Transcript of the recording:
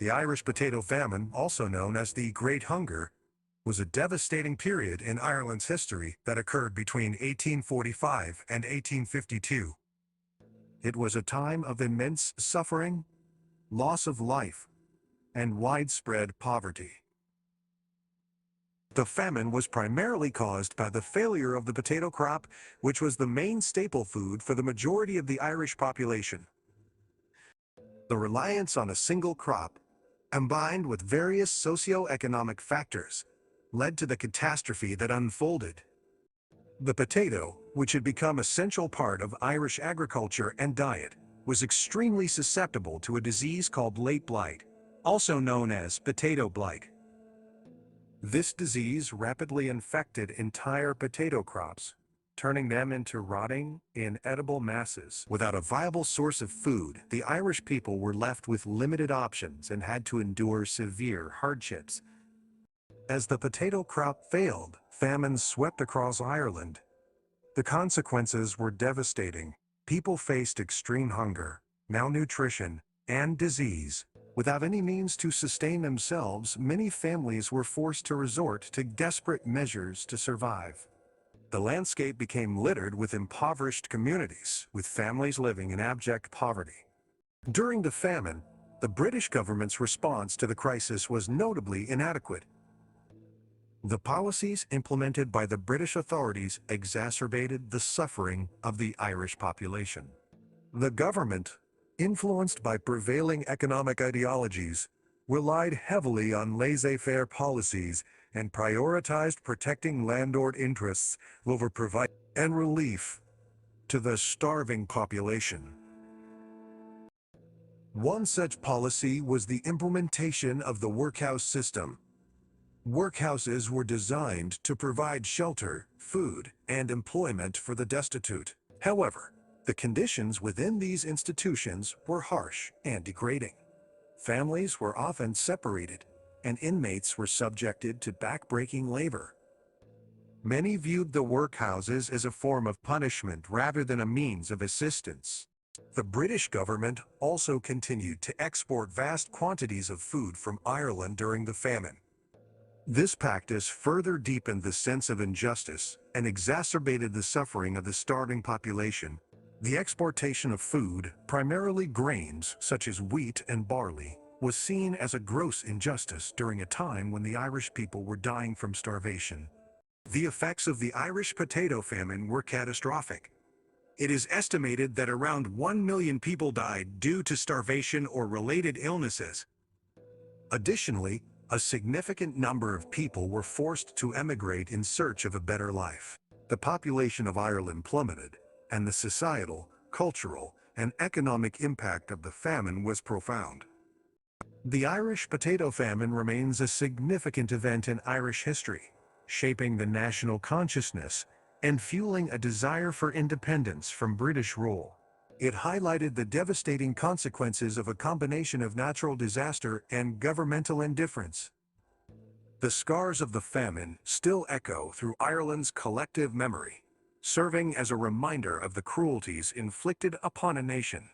The Irish Potato Famine, also known as the Great Hunger, was a devastating period in Ireland's history that occurred between 1845 and 1852. It was a time of immense suffering, loss of life, and widespread poverty. The famine was primarily caused by the failure of the potato crop, which was the main staple food for the majority of the Irish population. The reliance on a single crop, combined with various socio-economic factors, led to the catastrophe that unfolded. The potato, which had become a central part of Irish agriculture and diet, was extremely susceptible to a disease called late blight, also known as potato blight. This disease rapidly infected entire potato crops, turning them into rotting, inedible masses. Without a viable source of food, the Irish people were left with limited options and had to endure severe hardships. As the potato crop failed, famine swept across Ireland. The consequences were devastating. People faced extreme hunger, malnutrition, and disease. Without any means to sustain themselves, many families were forced to resort to desperate measures to survive. The landscape became littered with impoverished communities, with families living in abject poverty. During the famine, the British government's response to the crisis was notably inadequate. The policies implemented by the British authorities exacerbated the suffering of the Irish population. The government, influenced by prevailing economic ideologies, relied heavily on laissez-faire policies and prioritized protecting landlord interests over providing relief to the starving population. One such policy was the implementation of the workhouse system. Workhouses were designed to provide shelter, food, and employment for the destitute. However, the conditions within these institutions were harsh and degrading. Families were often separated, and inmates were subjected to backbreaking labor. Many viewed the workhouses as a form of punishment rather than a means of assistance. The British government also continued to export vast quantities of food from Ireland during the famine. This practice further deepened the sense of injustice and exacerbated the suffering of the starving population. The exportation of food, primarily grains such as wheat and barley, was seen as a gross injustice during a time when the Irish people were dying from starvation. The effects of the Irish potato famine were catastrophic. It is estimated that around 1 million people died due to starvation or related illnesses. Additionally, a significant number of people were forced to emigrate in search of a better life. The population of Ireland plummeted, and the societal, cultural, and economic impact of the famine was profound. The Irish potato famine remains a significant event in Irish history, shaping the national consciousness and fueling a desire for independence from British rule. It highlighted the devastating consequences of a combination of natural disaster and governmental indifference. The scars of the famine still echo through Ireland's collective memory, serving as a reminder of the cruelties inflicted upon a nation.